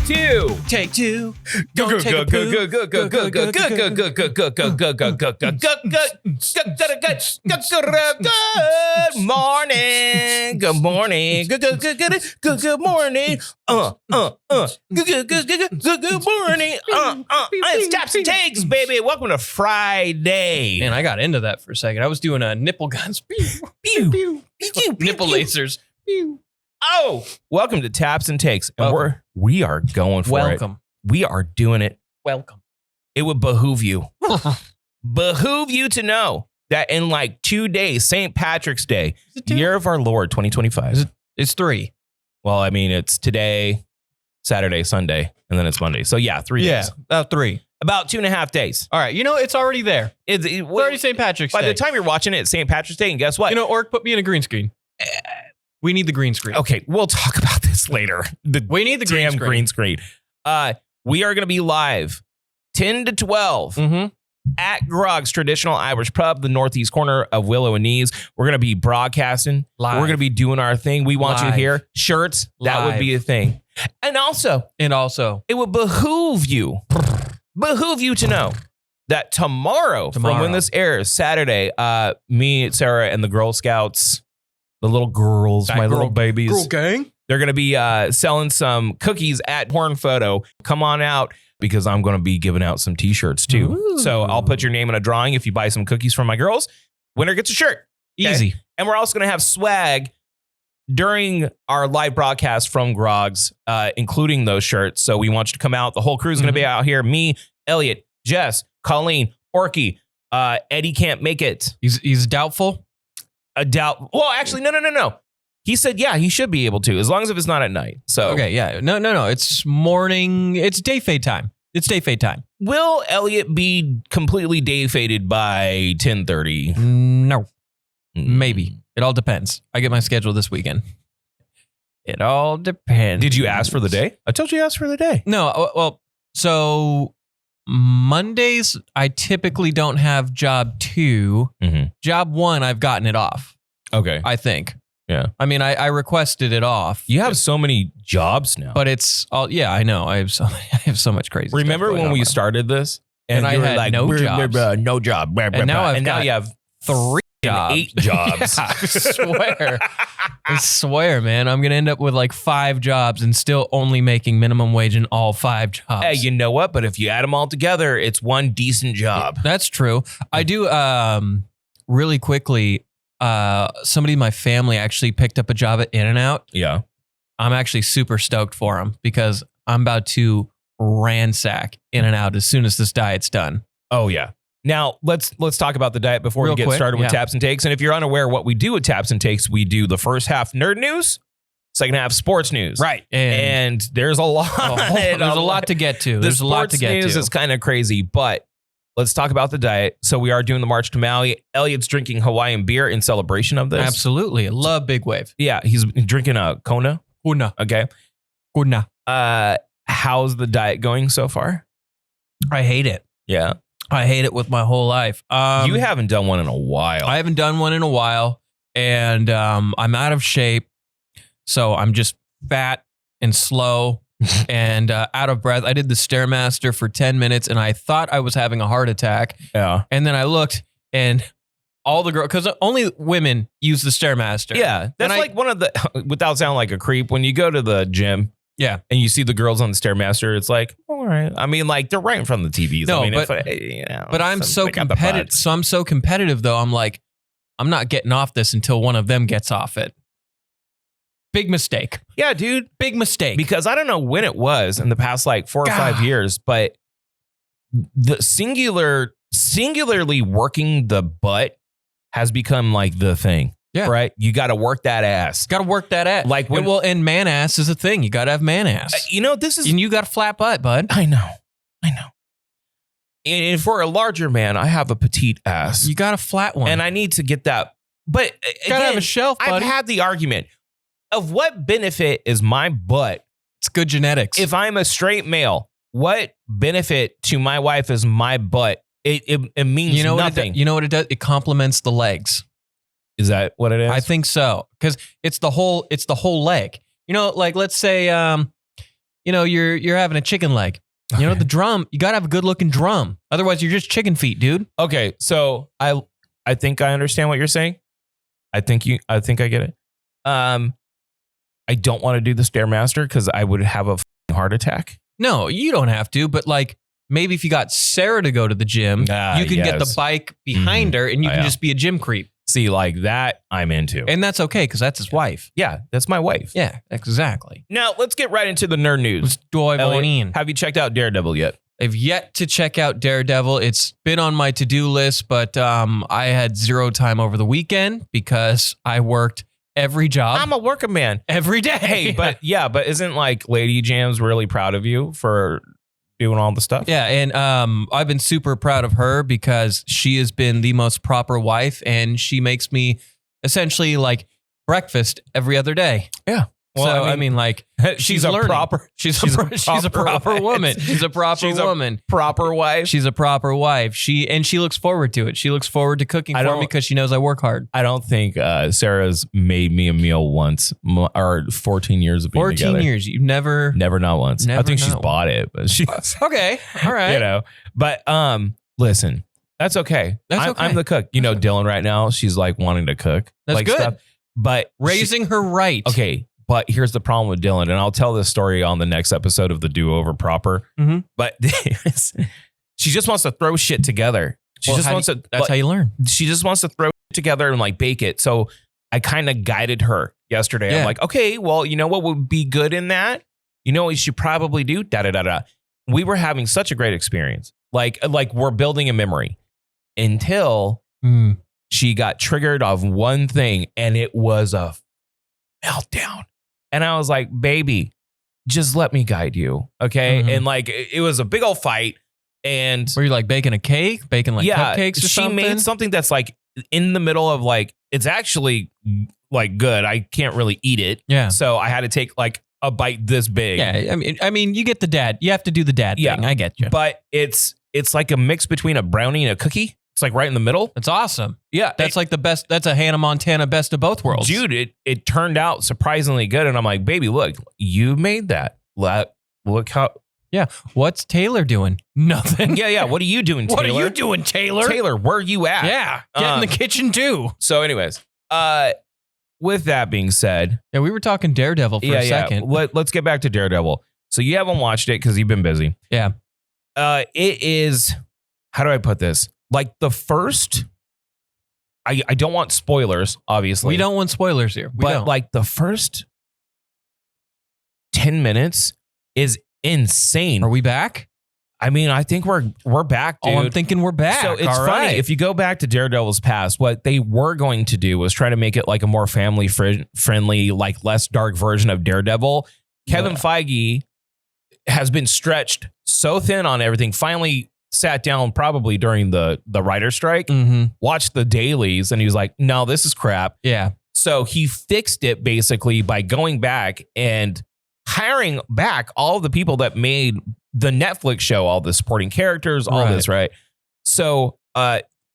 two. Take two. Don't Good take a morning. Good morning. Good morning. Good morning. It's Taps and Takes, baby. Welcome to Friday. Man, I got into that for a second. I was doing nipple guns. Pew. Nipple lasers. Oh, welcome to Taps and Takes. And we are going for it. Welcome. We are doing it. Welcome. It would behoove you. Behoove you to know that in like 2 days, St. Patrick's Day, year of our Lord, 2025. It's 3. Well, I mean, it's today, Saturday, Sunday, and then it's Monday. So yeah, 3 days. Yeah, about 3. About 2.5 days. All right, it's already there. It's already St. Patrick's Day. By the time you're watching it, it's St. Patrick's Day, and guess what? Orc, put me in a green screen. We need the green screen. Okay, we'll talk about this later. We need the green screen. We are going to be live 10 to 12 at Grog's Traditional Irish Pub, the northeast corner of Willow and Knees. We're going to be broadcasting. Live. We're going to be doing our thing. We want you here. Shirts, that would be a thing. And also, it would behoove you to know that tomorrow, from when this airs, Saturday, me, Sarah, and the Girl Scouts, the little girls, little babies. Girl gang. They're going to be selling some cookies at Porn Photo. Come on out because I'm going to be giving out some t-shirts too. Ooh. So I'll put your name in a drawing if you buy some cookies from my girls. Winner gets a shirt. Okay? Easy. And we're also going to have swag during our live broadcast from Grog's, including those shirts. So we want you to come out. The whole crew is going to be out here. Me, Elliot, Jess, Colleen, Orky. Eddie can't make it. He's doubtful. A doubt. Well, actually, no. He said, yeah, he should be able to, as long as if it's not at night. So okay, yeah. No. It's morning. It's day fade time. Will Elliot be completely day faded by 10:30? No. Maybe. It all depends. I get my schedule this weekend. It all depends. Did you ask for the day? I told you to ask for the day. No. Well, so Mondays, I typically don't have job 2. Job 1, I've gotten it off. Okay. I think. Yeah. I mean, I requested it off. You have so many jobs now. But it's all, yeah, I know. I have so much crazy Remember stuff when we started this? And I had like, no jobs. No job. And now you have 3 jobs. 8 jobs. Yeah, I swear, man. I'm going to end up with like 5 jobs and still only making minimum wage in all 5 jobs. Hey, you know what? But if you add them all together, it's one decent job. That's true. I do, really quickly, somebody in my family actually picked up a job at In-N-Out. Yeah. I'm actually super stoked for him because I'm about to ransack In-N-Out as soon as this diet's done. Oh, yeah. Now, let's talk about the diet before we get started with Taps and Takes. And if you're unaware what we do with Taps and Takes, we do the first half nerd news, second half sports news. Right. And there's a lot. There's a lot to get to. There's a lot to get to. The sports news is kind of crazy, but let's talk about the diet. So we are doing the March to Maui. Elliot's drinking Hawaiian beer in celebration of this. Absolutely. I love Big Wave. Yeah, he's drinking a Kona. Kona. Okay. Kona. How's the diet going so far? I hate it. Yeah. I hate it with my whole life. You haven't done one in a while. I haven't done one in a while, and I'm out of shape, so I'm just fat and slow and out of breath. I did the Stairmaster for 10 minutes, and I thought I was having a heart attack. Yeah. And then I looked, and all the girls, because only women use the Stairmaster. Yeah. That's like one of the, without sounding like a creep, when you go to the gym, yeah, and you see the girls on the Stairmaster, it's like, all right. I mean, like, they're right in front of the TVs. No, I mean, but I'm so competitive. So I'm so competitive, though. I'm like, I'm not getting off this until one of them gets off it. Big mistake. Yeah, dude. Big mistake. Because I don't know when it was in the past, like 4 or 5 years, but the singularly working the butt has become like the thing. Yeah. Right? You got to work that ass. Got to work that ass. Like when, and man ass is a thing. You got to have man ass. And you got a flat butt, bud. I know. And for a larger man, I have a petite ass. You got a flat one. And I need to get that. But got to have a shelf, buddy. I've had the argument of what benefit is my butt. It's good genetics. If I'm a straight male, what benefit to my wife is my butt? It means nothing. You know what it does? It complements the legs. Is that what it is? I think so. Because it's the whole leg. You know, like let's say you're having a chicken leg. You know, the drum, you got to have a good looking drum. Otherwise, you're just chicken feet, dude. Okay, so I think I understand what you're saying. I think I get it. I don't want to do the Stairmaster because I would have a heart attack. No, you don't have to, but like maybe if you got Sarah to go to the gym, you can get the bike behind her and you can just be a gym creep. See, like that, I'm into. And that's okay because that's his wife. Yeah, that's my wife. Yeah, exactly. Now, let's get right into the nerd news. Let's dive on in. Have you checked out Daredevil yet? I've yet to check out Daredevil. It's been on my to-do list, but I had zero time over the weekend because I worked every job. I'm a working man. Every day. Hey, but isn't like Lady Jams really proud of you for doing all the stuff? Yeah, and I've been super proud of her because she has been the most proper wife, and she makes me essentially like breakfast every other day. Yeah. Well, so I mean like she's a proper woman. She's a proper woman. Proper wife. She's a proper wife. She looks forward to it. She looks forward to cooking for me because she knows I work hard. I don't think Sarah's made me a meal once. Our 14 years of being 14 together. Years. You've never not once. I think she's bought it, but she's okay. All right. You know. But listen, that's okay. I'm the cook. You know, Dylan right now, she's like wanting to cook. That's like good. Stuff, but raising her right. Okay. But here's the problem with Dylan, and I'll tell this story on the next episode of the Do Over Proper. Mm-hmm. But she just wants to throw shit together. That's how you learn. She just wants to throw it together and like bake it. So I kind of guided her yesterday. Yeah. I'm like, okay, well, you know what would be good in that? You know what you should probably do? We were having such a great experience. Like we're building a memory until she got triggered of one thing, and it was a meltdown. And I was like, baby, just let me guide you. Okay. Mm-hmm. And like, it was a big old fight. And were you like baking a cake, baking like cupcakes or something? She made something that's like in the middle of like, it's actually like good. I can't really eat it. Yeah. So I had to take like a bite this big. Yeah. I mean, you get the dad. You have to do the dad thing. I get you. But it's like a mix between a brownie and a cookie. It's like right in the middle. That's awesome. Yeah. That's like the best. That's a Hannah Montana best of both worlds. Dude, it turned out surprisingly good. And I'm like, baby, look, you made that. Look how. Yeah. What's Taylor doing? Nothing. Yeah. What are you doing, Taylor? What are you doing, Taylor? Taylor, where are you at? Yeah. Get in the kitchen too. So anyways, with that being said. Yeah, we were talking Daredevil for a second. Let's get back to Daredevil. So you haven't watched it because you've been busy. Yeah. It is, how do I put this? Like the first, I don't want spoilers, obviously. We don't want spoilers here. But like the first 10 minutes is insane. Are we back? I mean, I think we're back, dude. Oh, I'm thinking we're back. So it's funny. Right. If you go back to Daredevil's past, what they were going to do was try to make it like a more family friendly, like less dark version of Daredevil. Kevin Feige has been stretched so thin on everything. Finally sat down probably during the writer's strike, watched the dailies, and he was like, no, this is crap. Yeah. So he fixed it basically by going back and hiring back all the people that made the Netflix show, all the supporting characters, all this, right? So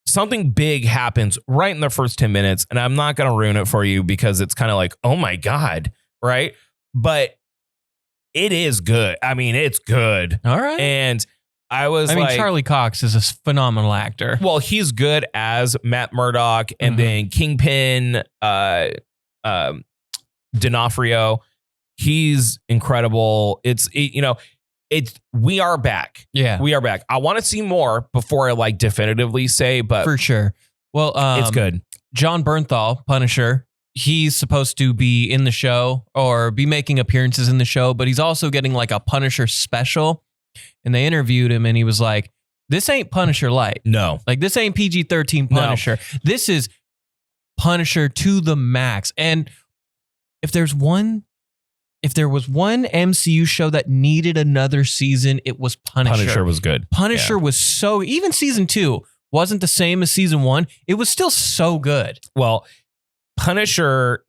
something big happens right in the first 10 minutes, and I'm not going to ruin it for you because it's kind of like, oh my God, right? But it is good. I mean, it's good. All right. And I mean, Charlie Cox is a phenomenal actor. Well, he's good as Matt Murdock, and then Kingpin, D'Onofrio. He's incredible. We are back. Yeah, we are back. I want to see more before I like definitively say, but for sure. Well, it's good. John Bernthal, Punisher. He's supposed to be in the show or be making appearances in the show, but he's also getting like a Punisher special. And they interviewed him, and he was like, "This ain't Punisher light. No, like this ain't PG-13 Punisher. No. This is Punisher to the max." And if there was one MCU show that needed another season, it was Punisher. Punisher was good. Punisher was so, even season 2 wasn't the same as season 1. It was still so good. Well, Punisher,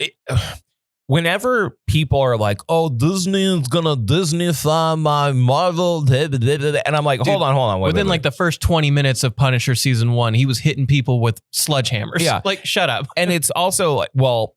whenever people are like, oh, Disney's gonna Disney-fy my Marvel, and I'm like, hold on. Within like the first 20 minutes of Punisher season 1, he was hitting people with sledgehammers. Yeah. Like, shut up. And it's also like, well,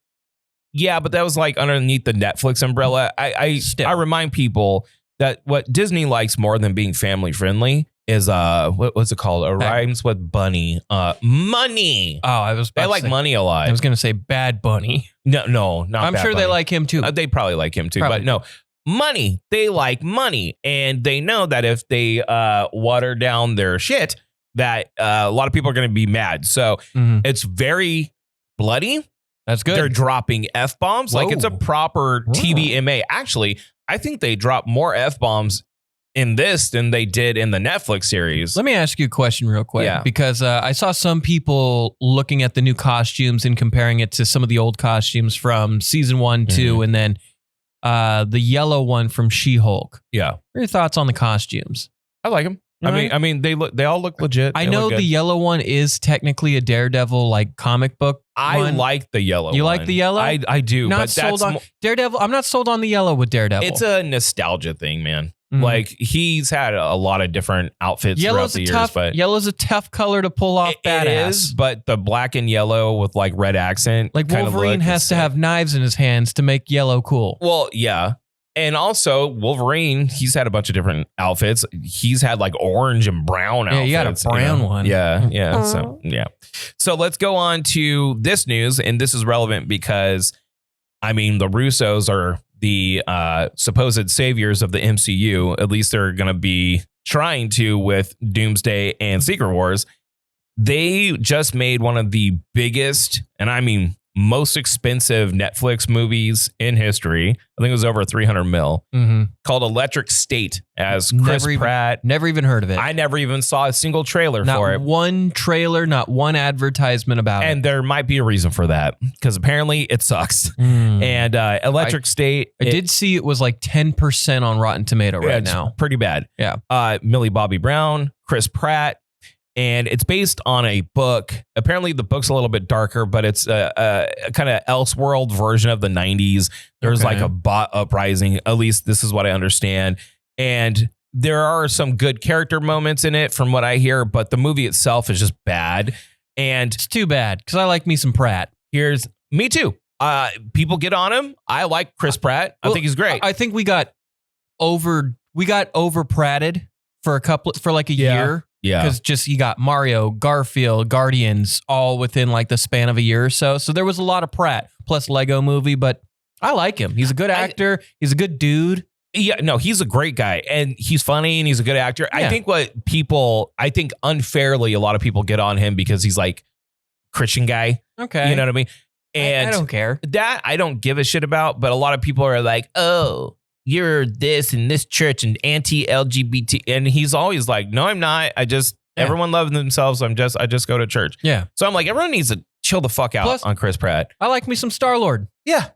yeah, but that was like underneath the Netflix umbrella. I remind people that what Disney likes more than being family friendly is what's it called? It rhymes with bunny. Money. Oh, they like money a lot. I was gonna say Bad Bunny. No, not. I'm Bad sure Bunny. they like him too. They probably like him too, but no. Money. They like money, and they know that if they water down their shit, that a lot of people are going to be mad. So it's very bloody. That's good. They're dropping F-bombs. Like it's a proper TVMA. Actually, I think they dropped more F-bombs in this than they did in the Netflix series. Let me ask you a question real quick. Yeah. Because I saw some people looking at the new costumes and comparing it to some of the old costumes from season 1, 2, and then the yellow one from She-Hulk. Yeah. What are your thoughts on the costumes? I like them. I mean, they all look legit. I know the yellow one is technically a Daredevil like comic book. I like the yellow. You like the yellow? I do. Not but sold on Daredevil. I'm not sold on the yellow with Daredevil. It's a nostalgia thing, man. Like he's had a lot of different outfits throughout the years, but yellow's a tough color to pull off badass. It is, but the black and yellow with like red accent, like Wolverine has to have knives in his hands to make yellow cool. Well, yeah. And also Wolverine, he's had a bunch of different outfits. He's had like orange and brown outfits. Yeah, you got a brown one. Yeah. So let's go on to this news. And this is relevant because, I mean, the Russos are the supposed saviors of the MCU. At least they're going to be trying to with Doomsday and Secret Wars. They just made one of the biggest, and I mean most expensive Netflix movies in history. I think it was over 300 mil, called Electric State, as Chris Pratt. Never even heard of it. I never even saw a single trailer for it. Not one trailer, not one advertisement about it. And there might be a reason for that, because apparently it sucks. And Electric State. I did see it was like 10% on Rotten Tomato right now. Pretty bad. Yeah. Millie Bobby Brown, Chris Pratt. And it's based on a book. Apparently, the book's a little bit darker, but it's a kind of Elseworld version of the 90s. There's like a bot uprising. At least this is what I understand. And there are some good character moments in it from what I hear, but the movie itself is just bad. And it's too bad because I like me some Pratt. Me too. People get on him. I like Chris Pratt. I think he's great. I think we got over Pratted for like a year. Yeah. Because you got Mario, Garfield, Guardians, all within like the span of a year or so. So there was a lot of Pratt, plus Lego Movie, but I like him. He's a good actor. He's a good dude. Yeah, no, he's a great guy, and he's funny, and he's a good actor. Yeah. I think unfairly, a lot of people get on him because he's like Christian guy. Okay. You know what I mean? And I don't care. That I don't give a shit about, but a lot of people are like, oh, you're this and this church and anti-LGBT. And he's always like, no, I'm not. Everyone loves themselves. I just go to church. Yeah. So I'm like, everyone needs to chill the fuck out on Chris Pratt. I like me some Star-Lord. Yeah.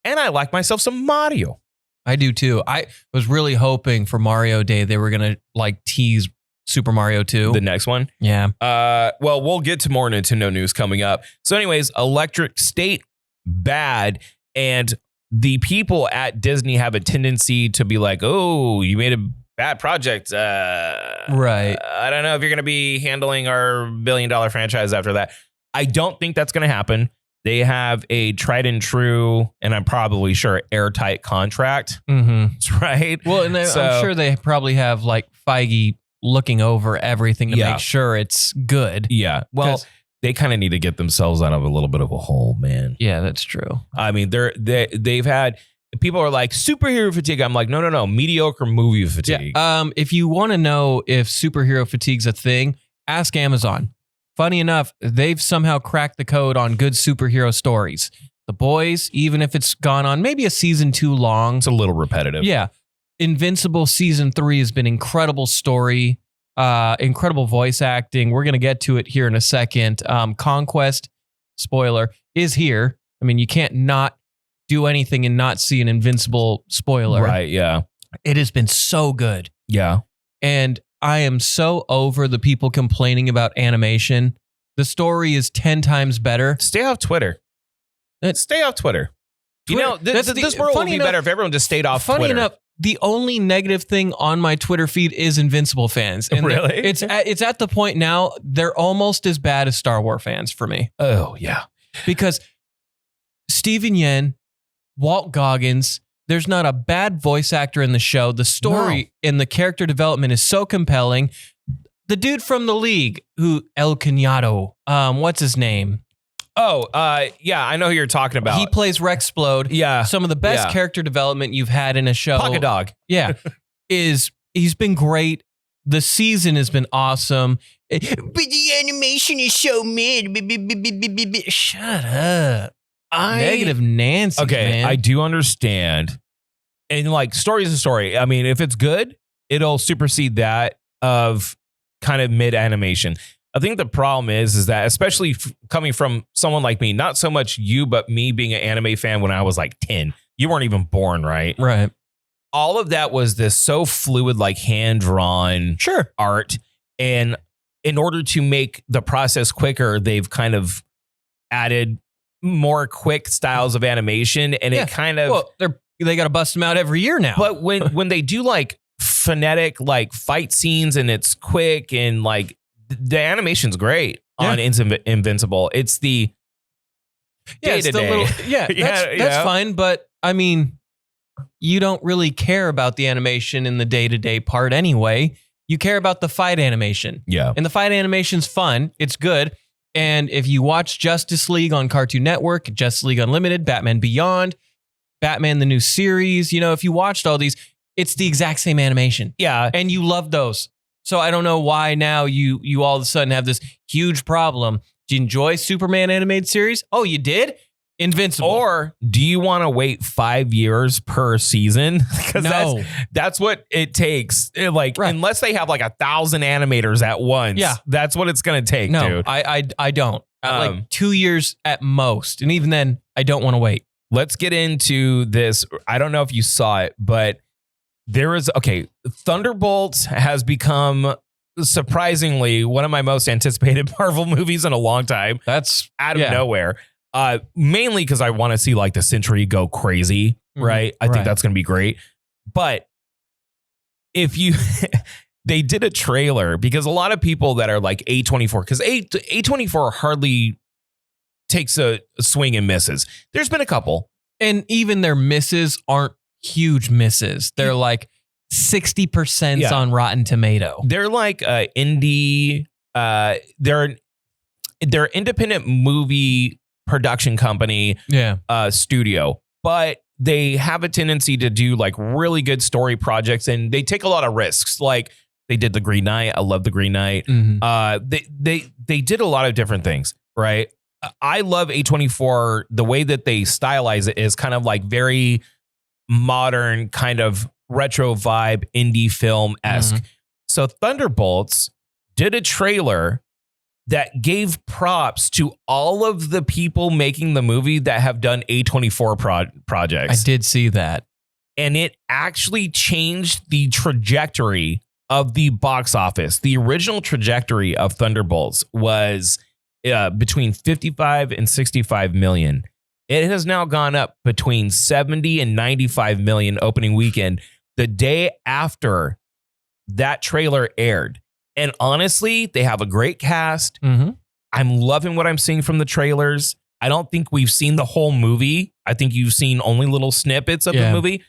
And I like myself some Mario. I do too. I was really hoping for Mario Day they were going to like tease Super Mario 2. The next one? Yeah. Well, we'll get to more Nintendo news coming up. So anyways, Electric State, bad. And the people at Disney have a tendency to be like, oh, you made a bad project. Right. I don't know if you're going to be handling our $1 billion franchise after that. I don't think that's going to happen. They have a tried and true, and I'm probably sure airtight contract. Right? Well, and I'm sure they probably have like Feige looking over everything to make sure it's good. Yeah. Well, they kind of need to get themselves out of a little bit of a hole, man. Yeah, that's true. I mean, they've had people are like superhero fatigue. I'm like, no, mediocre movie fatigue. Yeah. If you want to know if superhero fatigue's a thing, ask Amazon. Funny enough, they've somehow cracked the code on good superhero stories. The Boys, even if it's gone on maybe a season too long, it's a little repetitive. Yeah. Invincible season 3 has been incredible story. Incredible voice acting. We're going to get to it here in a second. Conquest, spoiler, is here. I mean, you can't not do anything and not see an Invincible spoiler. Right, yeah. It has been so good. Yeah. And I am so over the people complaining about animation. The story is 10 times better. Stay off Twitter. Stay off Twitter. You know, this world would be better if everyone just stayed off Twitter. Funny enough, the only negative thing on my Twitter feed is Invincible fans. And really? It's at the point now, they're almost as bad as Star Wars fans for me. Oh, yeah. Because Steven Yeun, Walt Goggins, There's not a bad voice actor in the show. The story and the character development is so compelling. The dude from The League, El Cunado, what's his name? Oh, yeah, I know who you're talking about. He plays Rexplode. Yeah. Some of the best character development you've had in a show. Pocket Dog. Yeah. He's been great. The season has been awesome. But the animation is so mid. Shut up. Negative Nancy. Okay, man. I do understand. And like, story is a story. I mean, if it's good, it'll supersede that of kind of mid animation. I think the problem is that, especially coming from someone like me, not so much you, but me being an anime fan when I was like 10. You weren't even born, right? Right. All of that was this so fluid, like hand-drawn art. And in order to make the process quicker, they've kind of added more quick styles of animation. And it kind of... Well, they got to bust them out every year now. But when they do like phonetic like fight scenes and it's quick and like the animation's great on Invincible. It's the day-to-day. That's fine. But I mean, you don't really care about the animation in the day-to-day part anyway. You care about the fight animation. Yeah. And the fight animation's fun. It's good. And if you watch Justice League on Cartoon Network, Justice League Unlimited, Batman Beyond, Batman the new series, if you watched all these, it's the exact same animation. Yeah. And you love those. So I don't know why now you all of a sudden have this huge problem. Do you enjoy Superman animated series? Oh, you did? Invincible. Or do you want to wait 5 years per season? Because that's what it takes. Unless they have like 1,000 animators at once. Yeah. That's what it's going to take, dude. I don't. Like 2 years at most. And even then, I don't want to wait. Let's get into this. I don't know if you saw it, but Thunderbolts has become surprisingly one of my most anticipated Marvel movies in a long time. That's out of nowhere. Mainly because I want to see like the Century go crazy, right? I think that's going to be great. But if you, they did a trailer because a lot of people that are like A24, because A24 hardly takes a swing and misses. There's been a couple. And even their misses aren't huge misses. They're like 60% on Rotten Tomato. They're like indie. They're independent movie production company. Studio, but they have a tendency to do like really good story projects, and they take a lot of risks. Like they did The Green Knight. I love The Green Knight. They did a lot of different things, right? I love A24. The way that they stylize it is kind of like very modern, kind of retro vibe, indie film-esque. So Thunderbolts did a trailer that gave props to all of the people making the movie that have done A24 projects. I did see that. And it actually changed the trajectory of the box office. The original trajectory of Thunderbolts was between 55 and 65 million. It has now gone up between 70 and 95 million opening weekend the day after that trailer aired. And honestly, they have a great cast. I'm loving what I'm seeing from the trailers. I don't think we've seen the whole movie. I think you've seen only little snippets of the movie.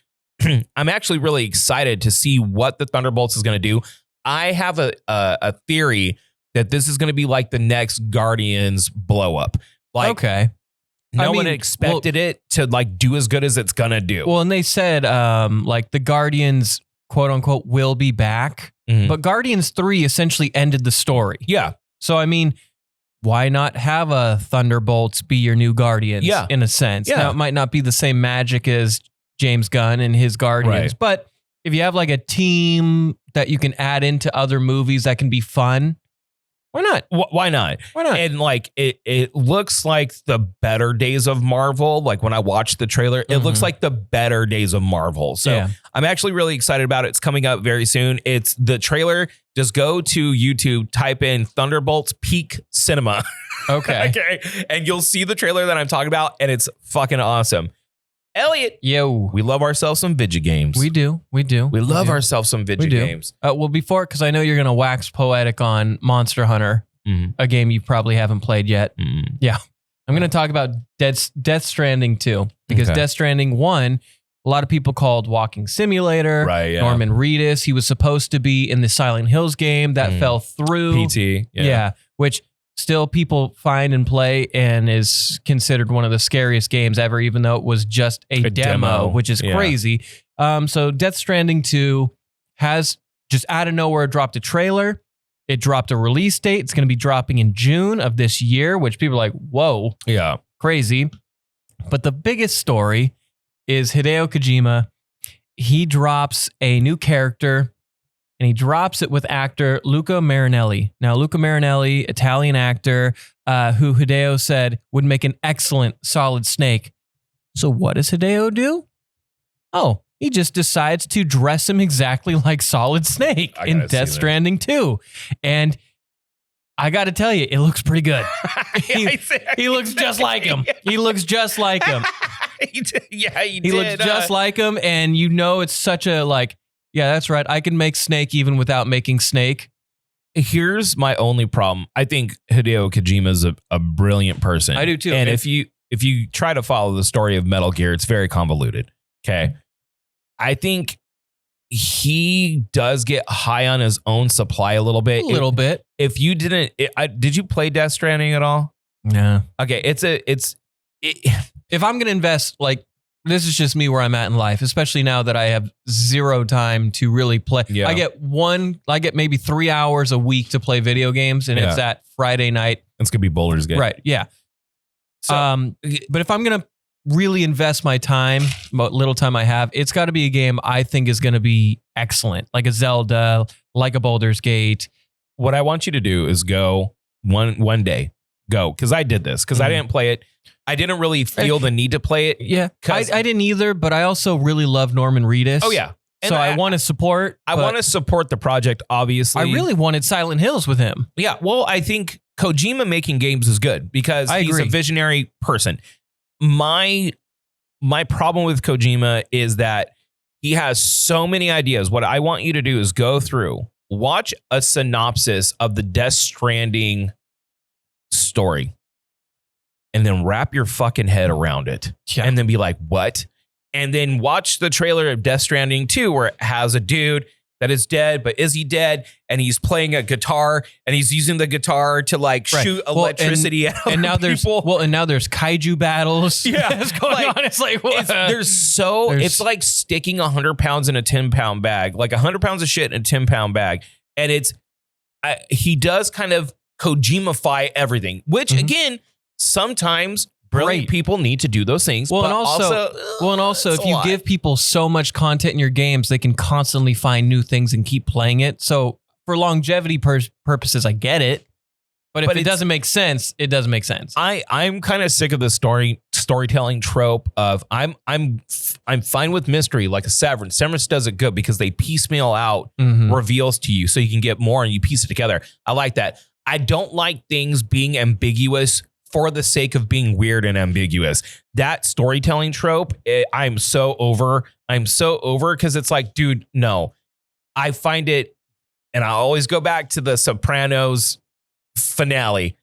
I'm actually really excited to see what the Thunderbolts is going to do. I have a theory that this is going to be like the next Guardians blow up. Like, no one expected it to like do as good as it's going to do. Well, and they said like the Guardians, quote unquote, will be back. But Guardians 3 essentially ended the story. Yeah. So, I mean, why not have a Thunderbolts be your new Guardians in a sense? Yeah. Now, it might not be the same magic as James Gunn and his Guardians, but if you have like a team that you can add into other movies that can be fun, why not? Why not? Why not? And like it looks like the better days of Marvel. Like when I watched the trailer, it looks like the better days of Marvel. So I'm actually really excited about it. It's coming out very soon. It's the trailer. Just go to YouTube, type in Thunderbolts Peak Cinema. Okay. And you'll see the trailer that I'm talking about, and it's fucking awesome. Elliot. Yo. We love ourselves some video games. We do. We love ourselves some video games. Well, because I know you're going to wax poetic on Monster Hunter, a game you probably haven't played yet. Yeah. I'm going to talk about Death Stranding 2, because Death Stranding 1, a lot of people called Walking Simulator. Right, yeah. Norman Reedus. He was supposed to be in the Silent Hills game that fell through. PT. Yeah. Which still people find and play and is considered one of the scariest games ever, even though it was just a demo, which is crazy. So Death Stranding 2 has just out of nowhere dropped a trailer. It dropped a release date. It's going to be dropping in June of this year, which people are like, whoa, crazy. But the biggest story is Hideo Kojima. He drops a new character, and he drops it with actor Luca Marinelli. Now, Luca Marinelli, Italian actor, who Hideo said would make an excellent Solid Snake. So what does Hideo do? Oh, he just decides to dress him exactly like Solid Snake in Death Stranding 2. And I got to tell you, it looks pretty good. He looks just like him. He looks just like him. He looks just like him, and you know it's such a yeah, that's right. I can make Snake even without making Snake. Here's my only problem. I think Hideo Kojima is a brilliant person. I do too. And if you try to follow the story of Metal Gear, it's very convoluted. Okay. I think he does get high on his own supply a little bit. A little bit. If you didn't, did you play Death Stranding at all? No. Okay. If I'm going to invest, this is just me where I'm at in life, especially now that I have zero time to really play. Yeah. I get maybe 3 hours a week to play video games, and it's that Friday night. It's going to be Boulder's Gate. Right. Yeah. So, but if I'm going to really invest my time, what little time I have, it's got to be a game I think is going to be excellent, like a Zelda, like a Boulder's Gate. What I want you to do is go one day, because I did this, because I didn't play it. I didn't really feel the need to play it. Yeah, I didn't either, but I also really love Norman Reedus. Oh, yeah. And so I want to support. I want to support the project, obviously. I really wanted Silent Hills with him. Yeah, well, I think Kojima making games is good because he's a visionary person. My problem with Kojima is that he has so many ideas. What I want you to do is go through, watch a synopsis of the Death Stranding story, and then wrap your fucking head around it. Yeah. And then be like, what? And then watch the trailer of Death Stranding 2, where it has a dude that is dead, but is he dead? And he's playing a guitar, and he's using the guitar to shoot electricity out of people. And now there's kaiju battles. Yeah, that's going on. It's like it's like sticking 100 pounds in a 10-pound bag, like 100 pounds of shit in a 10-pound bag, and he does kind of Kojimify everything, which again, sometimes brilliant people need to do those things. Well, and also, if you give people so much content in your games, they can constantly find new things and keep playing it. So for longevity purposes, I get it. But if it doesn't make sense, it doesn't make sense. I'm kind of sick of the storytelling trope of I'm fine with mystery, like a Severance. Severance does it good because they piecemeal out reveals to you so you can get more and you piece it together. I like that. I don't like things being ambiguous for the sake of being weird and ambiguous. That storytelling trope, I'm so over because it's like, dude, no. I find it, and I always go back to the Sopranos finale.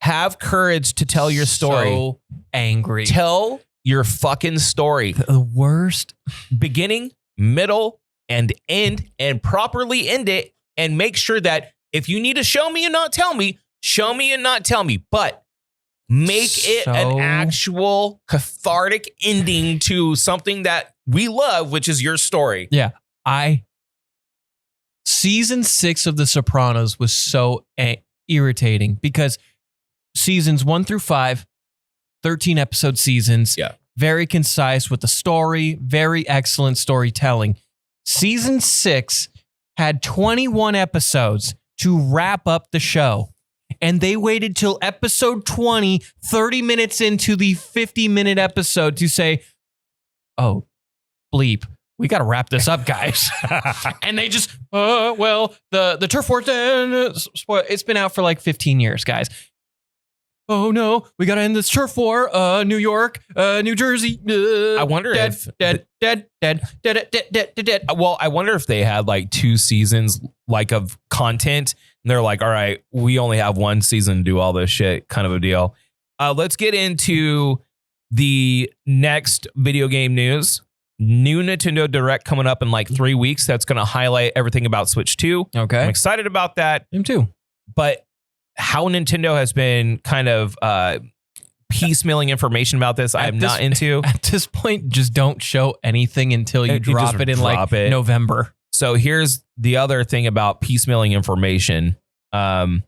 Have courage to tell your story. So angry. Tell your fucking story. The worst. Beginning, middle, and end, and properly end it, and make sure that if you need to show me and not tell me, show me and not tell me, but make it an actual cathartic ending to something that we love, which is your story. Yeah. Season 6 of The Sopranos was so irritating because seasons 1 through 5, 13 episode seasons, very concise with the story, very excellent storytelling. Season 6 had 21 episodes to wrap up the show. And they waited till episode 20, 30 minutes into the 50-minute episode to say, oh, bleep, we got to wrap this up, guys. And they just, the turf war, it's been out for like 15 years, guys. Oh, no, we got to end this turf war. New York, New Jersey. I wonder dead. Well, I wonder if they had like 2 seasons of content. And they're like, all right, we only have 1 season to do all this shit, kind of a deal. Let's get into The next video game news, new Nintendo Direct coming up in like 3 weeks. That's going to highlight everything about Switch 2. Okay. I'm excited about that. Him too. But how Nintendo has been kind of piecemealing information about this, I'm not into. At this point, just don't show anything until you drop it in November. So here's the other thing about piecemealing information. I'll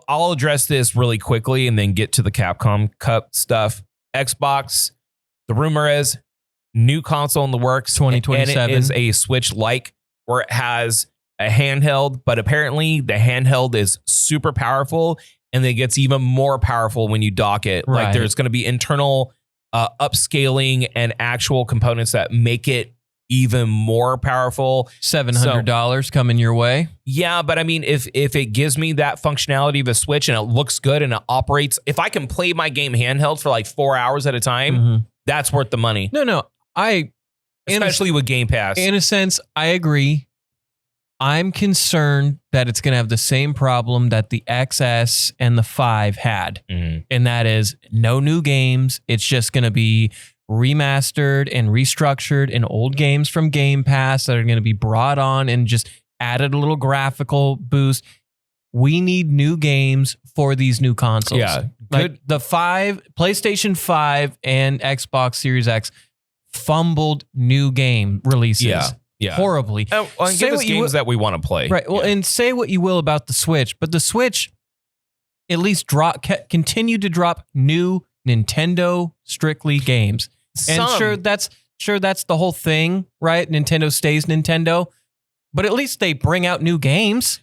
address this really quickly and then get to the Capcom Cup stuff. Xbox, the rumor is new console in the works. 2027. And it is a Switch-like where it has a handheld, but apparently the handheld is super powerful and it gets even more powerful when you dock it. Right. Like there's going to be internal upscaling and actual components that make it even more powerful. $700 coming your way. Yeah, but I mean, if it gives me that functionality of a Switch and it looks good and it operates, if I can play my game handheld for like 4 hours at a time, that's worth the money. No, Especially with Game Pass. In a sense, I agree. I'm concerned that it's going to have the same problem that the XS and the 5 had. And that is no new games. It's just going to be remastered and restructured and old games from Game Pass that are going to be brought on and just added a little graphical boost. We need new games for these new consoles. Yeah. Like the PlayStation 5 and Xbox Series X fumbled new game releases. Yeah. Horribly. And give us games that we want to play. Right. Well, and say what you will about the Switch, but the Switch at least continued to drop new Nintendo strictly games. And sure that's the whole thing, right? Nintendo stays Nintendo, but at least they bring out new games.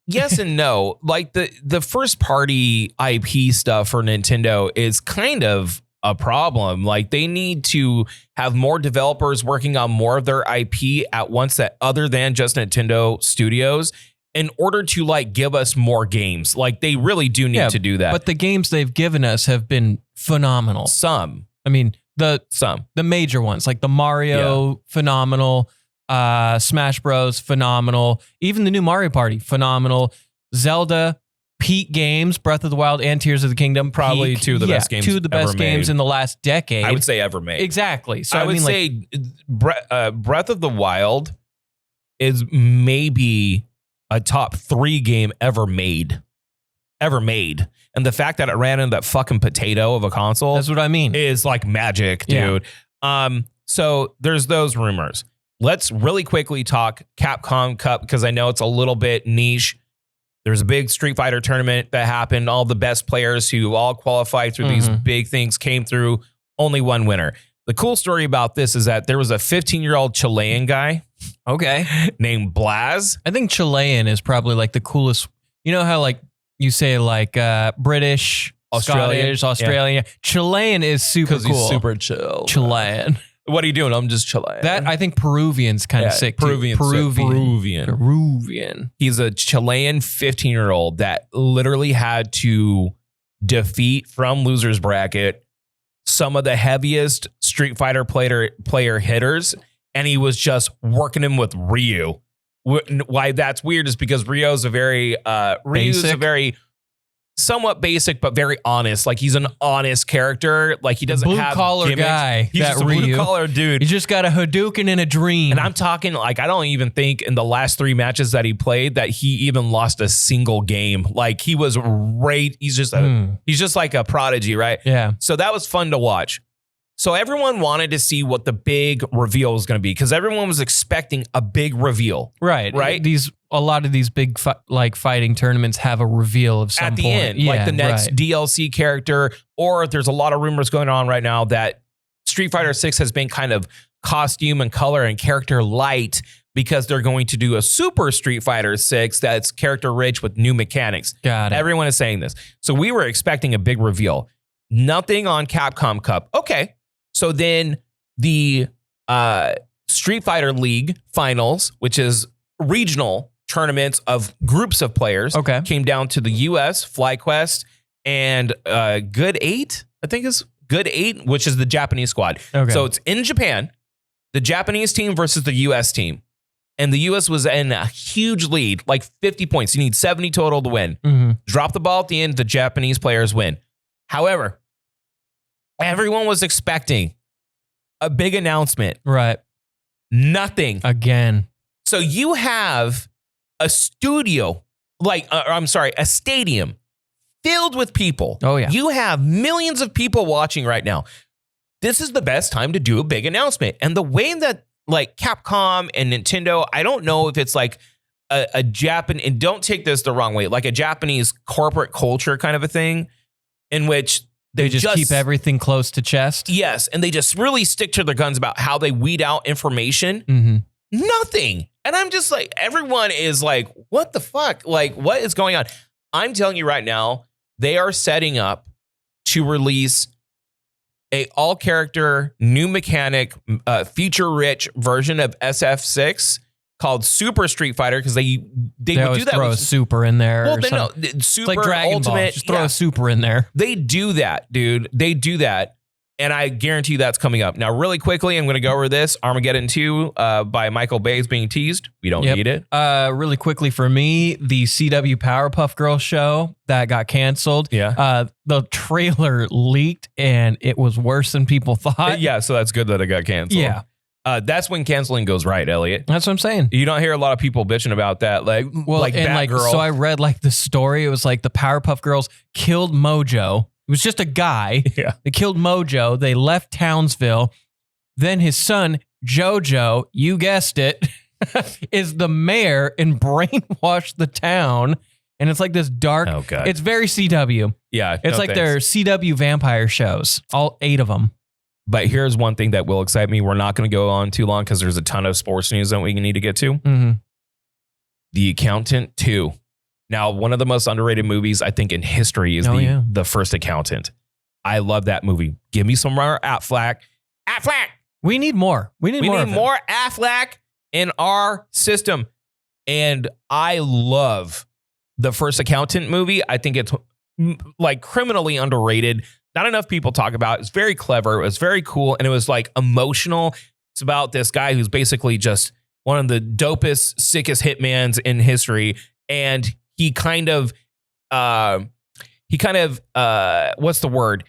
Yes and no. Like the first party IP stuff for Nintendo is kind of a problem. Like they need to have more developers working on more of their IP at once that other than just Nintendo Studios in order to like give us more games. Like they really do need to do that. But the games they've given us have been phenomenal. I mean, the major ones like the Mario, phenomenal. Smash Bros, phenomenal. Even the new Mario Party, phenomenal. Zelda, peak games, Breath of the Wild and Tears of the Kingdom, probably two of the best games. Two of the best games in the last decade. I would say ever made. Exactly. So I would say Breath of the Wild is maybe a top 3 game ever made. And the fact that it ran into that fucking potato of a console. That's what I mean. Is like magic, dude. Yeah. So there's those rumors. Let's really quickly talk Capcom Cup because I know it's a little bit niche. There's a big Street Fighter tournament that happened. All the best players who all qualified through these big things came through. Only one winner. The cool story about this is that there was a 15-year-old Chilean guy. Okay. Named Blaz. I think Chilean is probably like the coolest. You know how like you say like British, Scottish, Australian. Yeah. Chilean is super cool. He's super chill. Chilean. What are you doing? I'm just chilling. That I think Peruvian's kind of sick. Peruvian. He's a Chilean 15-year-old that literally had to defeat from losers bracket some of the heaviest Street Fighter player hitters, and he was just working him with Ryu. Why that's weird is because Ryu's a very somewhat basic, but very honest. Like he's an honest character. Like he doesn't have blue-collar gimmicks. guy. He's just a blue-collar dude. He just got a Hadouken in a dream. And I'm talking like, I don't even think in the last 3 matches that he played that he even lost a single game. Like he was great. He's just like a prodigy, right? Yeah. So that was fun to watch. So everyone wanted to see what the big reveal was going to be because everyone was expecting a big reveal. Right. A lot of these big fighting tournaments have a reveal of some at the point. end, like the next DLC character, or there's a lot of rumors going on right now that Street Fighter 6 has been kind of costume and color and character light because they're going to do a Super Street Fighter 6 that's character rich with new mechanics. Got it. Everyone is saying this. So we were expecting a big reveal. Nothing on Capcom Cup. Okay. So then the Street Fighter League finals, which is regional tournaments of groups of players, came down to the US, FlyQuest, and Good 8, I think is Good 8, which is the Japanese squad. Okay. So it's in Japan, the Japanese team versus the US team. And the US was in a huge lead, like 50 points. You need 70 total to win. Drop the ball at the end, the Japanese players win. However, Everyone was expecting a big announcement. Right. Nothing. Again. So you have a studio, a stadium filled with people. Oh, yeah. You have millions of people watching right now. This is the best time to do a big announcement. And the way that like Capcom and Nintendo, I don't know if it's like a Japanese, and don't take this the wrong way, like a Japanese corporate culture kind of a thing in which they just keep everything close to chest. Yes. And they just really stick to their guns about how they weed out information. Mm-hmm. Nothing. And I'm just like, everyone is like, what the fuck? Like, what is going on? I'm telling you right now, they are setting up to release a all-character, new mechanic, feature-rich version of SF6 called Super Street Fighter, because they would do that. Throw a super in there. Well, no, Super, it's like Dragon Ultimate. Ball. Just throw a super in there. They do that, dude. They do that. And I guarantee that's coming up. Now, really quickly, I'm going to go over this. Armageddon 2 by Michael Bay is being teased. We don't need it. Really quickly for me, the CW Powerpuff Girls show that got canceled. Yeah. The trailer leaked and it was worse than people thought. Yeah, so that's good that it got canceled. Yeah. That's when canceling goes right, Elliot. That's what I'm saying. You don't hear a lot of people bitching about that. Like Batgirl. So I read like the story. It was like the Powerpuff Girls killed Mojo. It was just a guy. Yeah. They killed Mojo. They left Townsville. Then his son, Jojo, you guessed it, is the mayor and brainwashed the town. And it's like this dark. Oh, God. It's very CW. Yeah. It's like their CW vampire shows, all 8 of them. But here's one thing that will excite me. We're not going to go on too long because there's a ton of sports news that we need to get to. Mm-hmm. The Accountant 2. Now, one of the most underrated movies, I think, in history is The First Accountant. I love that movie. Give me some more Affleck. Affleck! We need more. We need more Affleck in our system. And I love The First Accountant movie. I think it's like criminally underrated. Not enough people talk about it. It's very clever. It was very cool. And it was like emotional. It's about this guy who's basically just one of the dopest, sickest hitmans in history. And he kind of, what's the word?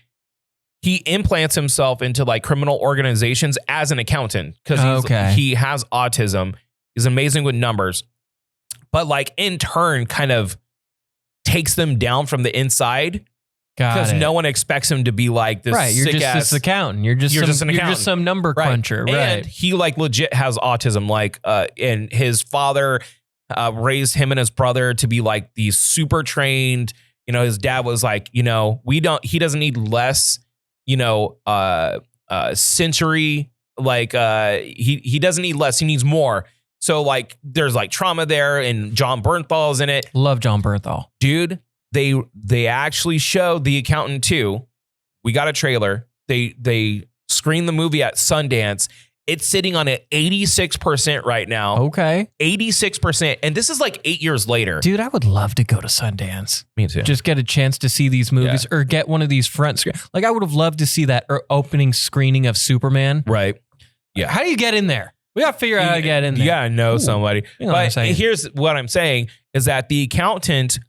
He implants himself into like criminal organizations as an accountant because he has autism. He's amazing with numbers, but like in turn kind of takes them down from the inside because no one expects him to be like this. Right. You're sick just ass, this accountant. You're just some number cruncher. Right. And he like legit has autism. Like, and his father raised him and his brother to be like these super trained, his dad was like, he doesn't need less, sensory, like, he doesn't need less, he needs more. So like, there's like trauma there and John Bernthal's in it. Love John Bernthal. Dude, they actually showed The Accountant 2. We got a trailer. They screened the movie at Sundance. It's sitting on an 86% right now. Okay. 86%. And this is like 8 years later. Dude, I would love to go to Sundance. Me too. Just get a chance to see these movies or get one of these front screen. Like I would have loved to see that opening screening of Superman. Right. Yeah. How do you get in there? We got to figure out how to get in there. You got to know somebody. You know but here's what I'm saying is that The Accountant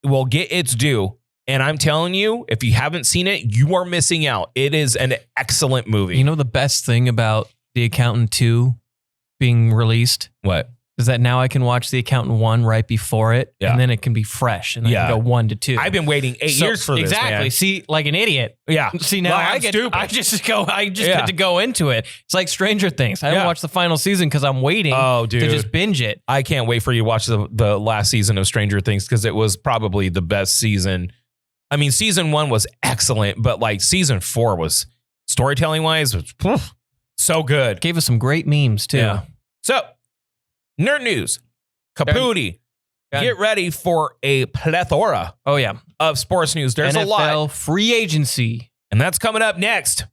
will get its due. And I'm telling you, if you haven't seen it, you are missing out. It is an excellent movie. You know the best thing about The Accountant 2 being released? What? Is that now I can watch The Accountant 1 right before it, and then it can be fresh, and I can go 1 to 2. I've been waiting 8 years for this, exactly. Man. See, like an idiot. Yeah. See, now I just get to go into it. It's like Stranger Things. I haven't watched the final season because I'm waiting to just binge it. I can't wait for you to watch the last season of Stranger Things because it was probably the best season. I mean, season 1 was excellent, but like season 4 was storytelling-wise, so good. Gave us some great memes, too. Yeah. So, nerd news. Caputi. Get ready for a plethora of sports news. There's NFL a lot. Free agency. And that's coming up next.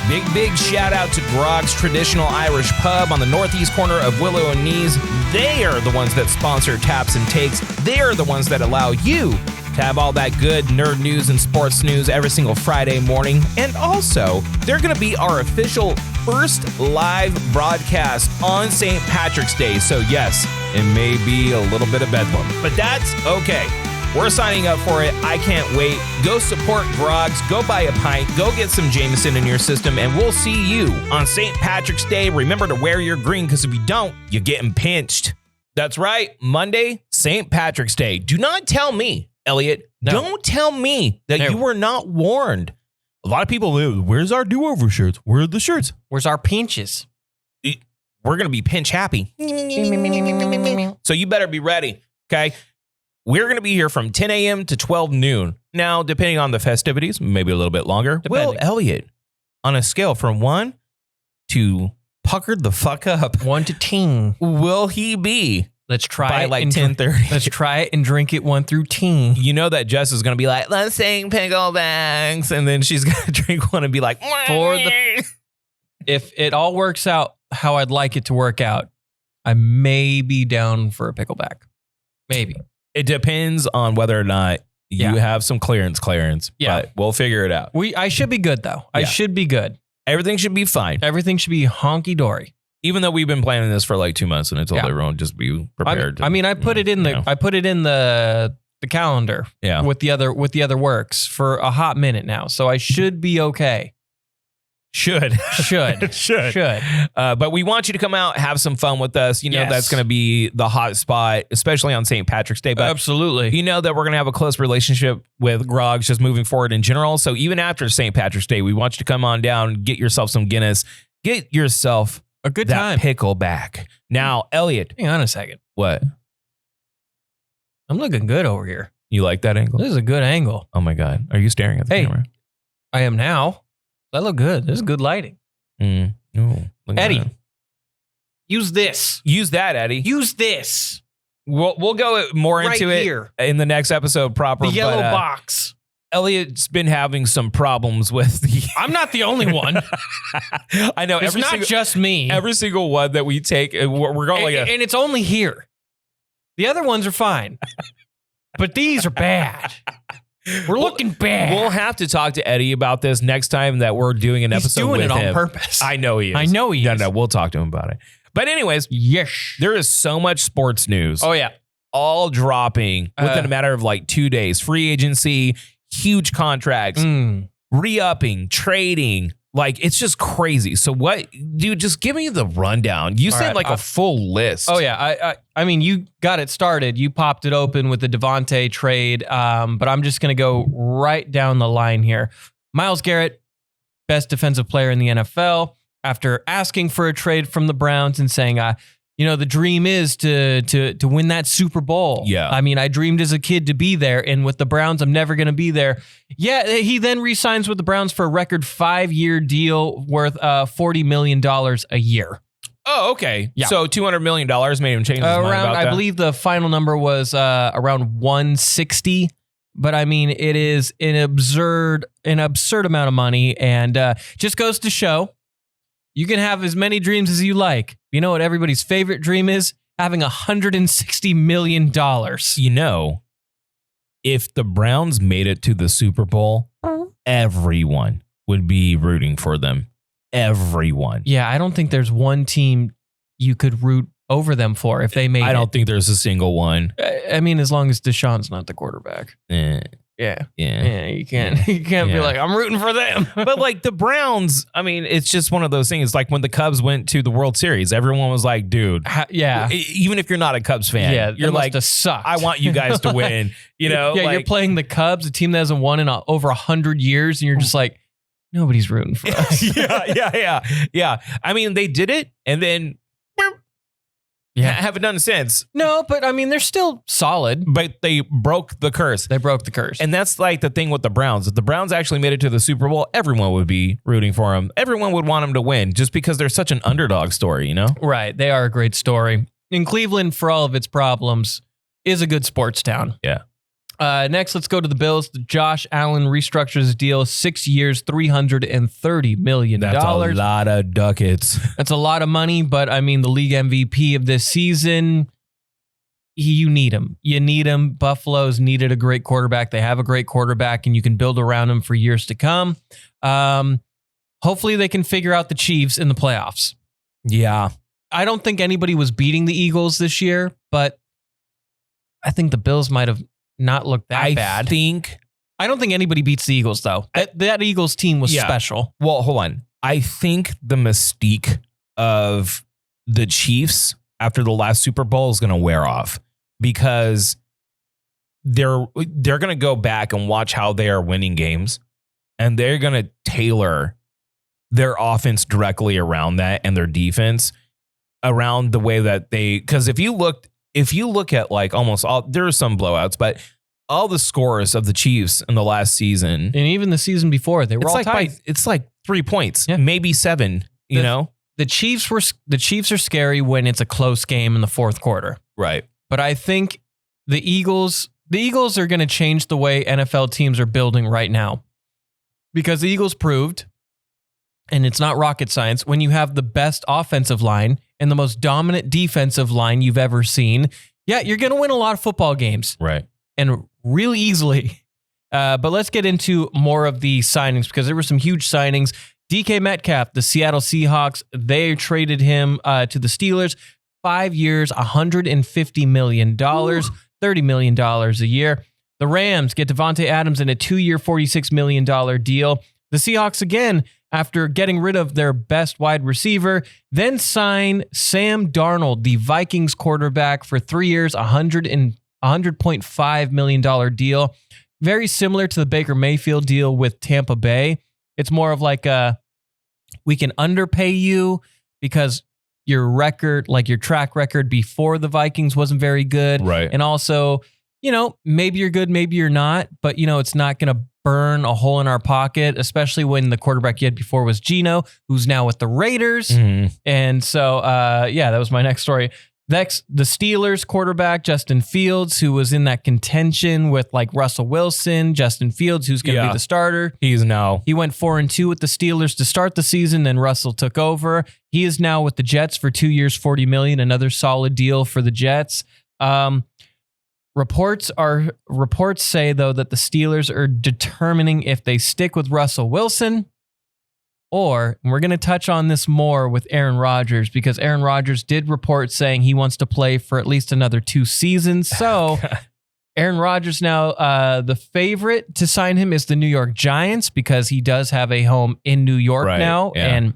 Big shout out to Grog's Traditional Irish Pub on the northeast corner of Willow and Knees. They are the ones that sponsor Taps and Takes. They are the ones that allow you to have all that good nerd news and sports news every single Friday morning. And also, they're going to be our official first live broadcast on St. Patrick's Day. So yes, it may be a little bit of bedlam, but that's okay. We're signing up for it. I can't wait. Go support Grogs. Go buy a pint. Go get some Jameson in your system, and we'll see you on St. Patrick's Day. Remember to wear your green, because if you don't, you're getting pinched. That's right. Monday, St. Patrick's Day. Do not tell me, Elliot. No. Don't tell me that you were not warned. A lot of people, where's our do-over shirts? Where are the shirts? Where's our pinches? We're going to be pinch happy. So you better be ready, okay? We're going to be here from 10 a.m. to 12 noon. Now, depending on the festivities, maybe a little bit longer. Will Elliot, on a scale from 1 to puckered the fuck up, 1 to 10, will he be? Let's try by it like 10:30. Let's try it and drink it 1 through 10. You know that Jess is going to be like, let's sing picklebacks. And then she's going to drink one and be like, if it all works out how I'd like it to work out, I may be down for a pickleback. Maybe. It depends on whether or not you have some clearance. Yeah. But we'll figure it out. I should be good, though. I should be good. Everything should be fine. Everything should be honky-dory. Even though we've been planning this for like 2 months, and I told everyone just be prepared. I put it in the calendar with the other works for a hot minute now. So I should be okay. Should. But we want you to come out, have some fun with us. You know, that's going to be the hot spot, especially on St. Patrick's Day. But absolutely. You know that we're going to have a close relationship with Grogs just moving forward in general. So even after St. Patrick's Day, we want you to come on down, get yourself some Guinness, get yourself a good time. Pickleback. Now, Elliot. Hang on a second. What? I'm looking good over here. You like that angle? This is a good angle. Oh my God. Are you staring at the camera? I am now. I look good. This is good lighting. Eddie, use this. Use that, Eddie. Use this. We'll go more into it in the next episode proper. The yellow box. Elliot's been having some problems with the... I'm not the only one. I know. It's not just me. Every single one that we take, we're going and it's only here. The other ones are fine. But these are bad. We're looking bad. We'll have to talk to Eddie about this next time that we're doing an episode with him. He's doing it on purpose. I know he is. No, we'll talk to him about it. But anyways, there is so much sports news. Oh, yeah. All dropping within a matter of like 2 days. Free agency, huge contracts, re-upping, trading. Like, it's just crazy. So what, dude, just give me the rundown. You said a full list. Oh, yeah. I mean, you got it started. You popped it open with the Devontae trade. But I'm just going to go right down the line here. Myles Garrett, best defensive player in the NFL, after asking for a trade from the Browns and saying, the dream is to win that Super Bowl. Yeah. I mean, I dreamed as a kid to be there, and with the Browns, I'm never going to be there. Yeah, he then re-signs with the Browns for a record 5-year deal worth $40 million a year. Oh, okay. Yeah. So $200 million made him change his mind about that? I believe the final number was around 160. But I mean, it is an absurd amount of money, and just goes to show you can have as many dreams as you like. You know what everybody's favorite dream is? Having $160 million. You know, if the Browns made it to the Super Bowl, everyone would be rooting for them. Everyone. Yeah, I don't think there's one team you could root over them for if they made it. I don't think there's a single one. I mean, as long as Deshaun's not the quarterback. Yeah, you can't be like, I'm rooting for them. But like the Browns, I mean, it's just one of those things. Like when the Cubs went to the World Series, everyone was like, dude, even if you're not a Cubs fan, you're like, I want you guys to win. You know, you're playing the Cubs, a team that hasn't won in over 100 years, and you're just like, nobody's rooting for us. Yeah. I mean, they did it, and then haven't done since. No, but I mean, they're still solid. But they broke the curse. And that's like the thing with the Browns. If the Browns actually made it to the Super Bowl, everyone would be rooting for them. Everyone would want them to win just because they're such an underdog story, you know? Right. They are a great story. And Cleveland, for all of its problems, is a good sports town. Yeah. Next, let's go to the Bills. Josh Allen restructures his deal, 6 years, $330 million. That's a lot of ducats. That's a lot of money, but I mean, the league MVP of this season, you need him. You need him. Buffalo's needed a great quarterback. They have a great quarterback, and you can build around him for years to come. Hopefully, they can figure out the Chiefs in the playoffs. Yeah. I don't think anybody was beating the Eagles this year, but I think the Bills might have not look that bad. I don't think anybody beats the Eagles, though. That Eagles team was special. Well, hold on. I think the mystique of the Chiefs after the last Super Bowl is going to wear off because they're going to go back and watch how they are winning games, and they're going to tailor their offense directly around that and their defense around the way that because if you look at like almost all, there are some blowouts, but all the scores of the Chiefs in the last season and even the season before, they were all tied. It's like 3 points, maybe 7, you know? The Chiefs are scary when it's a close game in the fourth quarter. Right. But I think the Eagles are going to change the way NFL teams are building right now. Because the Eagles proved, and it's not rocket science, when you have the best offensive line and the most dominant defensive line you've ever seen, you're going to win a lot of football games. Right. And really easily. But let's get into more of the signings because there were some huge signings. DK Metcalf, the Seattle Seahawks, they traded him to the Steelers. 5 years, $150 million, $30 million a year. The Rams get Devontae Adams in a 2-year, $46 million deal. The Seahawks, again, after getting rid of their best wide receiver, then sign Sam Darnold, the Vikings quarterback, for 3 years, $100.5 million deal. Very similar to the Baker Mayfield deal with Tampa Bay. It's more of like we can underpay you because your record, like your track record before the Vikings wasn't very good. Right. And also, maybe you're good, maybe you're not, but it's not going to burn a hole in our pocket, especially when the quarterback you had before was Geno, who's now with the Raiders. Mm-hmm. And so, that was my next story. Next, the Steelers quarterback, Justin Fields, who was in that contention with like Russell Wilson, Justin Fields, who's going to be the starter. He went 4-2 with the Steelers to start the season. Then Russell took over. He is now with the Jets for 2 years, $40 million, another solid deal for the Jets. Reports say, though, that the Steelers are determining if they stick with Russell Wilson or, and we're going to touch on this more with Aaron Rodgers, because Aaron Rodgers did report saying he wants to play for at least another 2 seasons. So Aaron Rodgers now, the favorite to sign him is the New York Giants because he does have a home in New York now. Yeah. And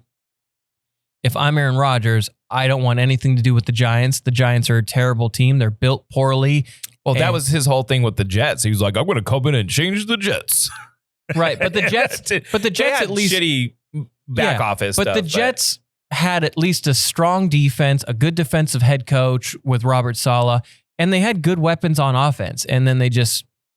if I'm Aaron Rodgers, I don't want anything to do with the Giants. The Giants are a terrible team. They're built poorly. Well, that was his whole thing with the Jets. He was like, I'm going to come in and change the Jets. Right. But the Jets at least shitty back office but stuff. The Jets had at least a strong defense, a good defensive head coach with Robert Saleh, and they had good weapons on offense. And then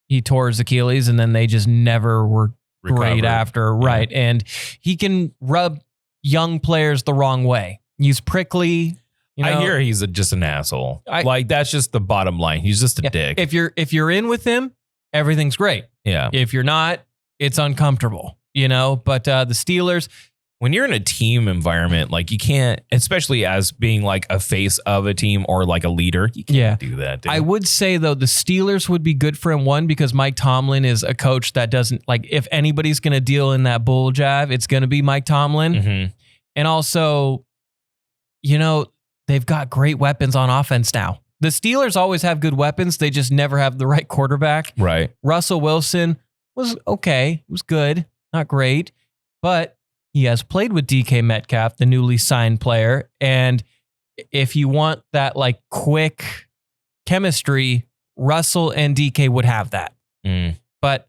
he tore his Achilles, and then they just never were great after. Yeah. Right. And he can rub young players the wrong way. He's prickly. I hear he's just an asshole. That's just the bottom line. He's just a dick. If you're in with him, everything's great. Yeah. If you're not, it's uncomfortable. But the Steelers, when you're in a team environment, like you can't, especially as being like a face of a team or like a leader, you can't do that. Dude. I would say, though, the Steelers would be good for him, one, because Mike Tomlin is a coach that doesn't, like, if anybody's going to deal in that bull jive, it's going to be Mike Tomlin. Mm-hmm. And also, they've got great weapons on offense now. The Steelers always have good weapons. They just never have the right quarterback. Right. Russell Wilson was okay. It was good. Not great. But he has played with DK Metcalf, the newly signed player. And if you want that like quick chemistry, Russell and DK would have that. Mm. But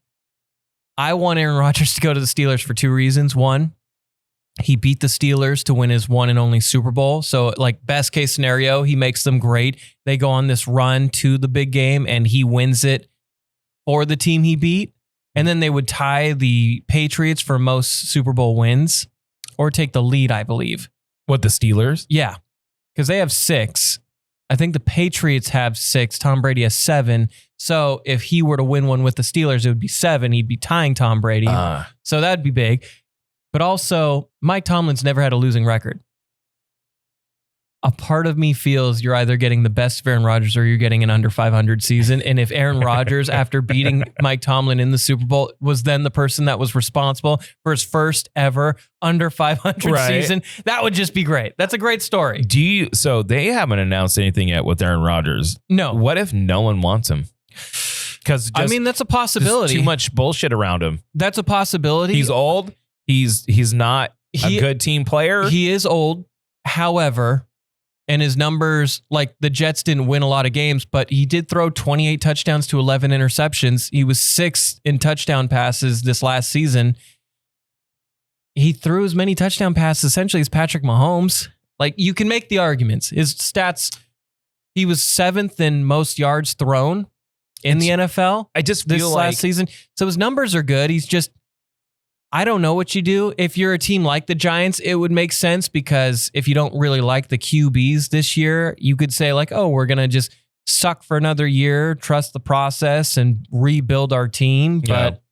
I want Aaron Rodgers to go to the Steelers for 2 reasons. One, he beat the Steelers to win his one and only Super Bowl. So like best case scenario, he makes them great. They go on this run to the big game and he wins it for the team he beat. And then they would tie the Patriots for most Super Bowl wins or take the lead, I believe. What, the Steelers? Yeah, because they have 6. I think the Patriots have 6. Tom Brady has 7. So if he were to win one with the Steelers, it would be 7. He'd be tying Tom Brady. So that'd be big. But also, Mike Tomlin's never had a losing record. A part of me feels you're either getting the best of Aaron Rodgers or you're getting an under 500 season. And if Aaron Rodgers, after beating Mike Tomlin in the Super Bowl, was then the person that was responsible for his first ever under 500 season, that would just be great. That's a great story. So they haven't announced anything yet with Aaron Rodgers. No. What if no one wants him? Because I mean, that's a possibility. Too much bullshit around him. That's a possibility. He's old. He's not a good team player. He is old. However, and his numbers, like the Jets didn't win a lot of games, but he did throw 28 touchdowns to 11 interceptions. He was 6th in touchdown passes this last season. He threw as many touchdown passes essentially as Patrick Mahomes. Like, you can make the arguments. His stats, he was 7th in most yards thrown in the NFL. I just this feel last season. So his numbers are good. He's just, I don't know what you do. If you're a team like the Giants, it would make sense because if you don't really like the QBs this year, you could say like, oh, we're going to just suck for another year, trust the process and rebuild our team. But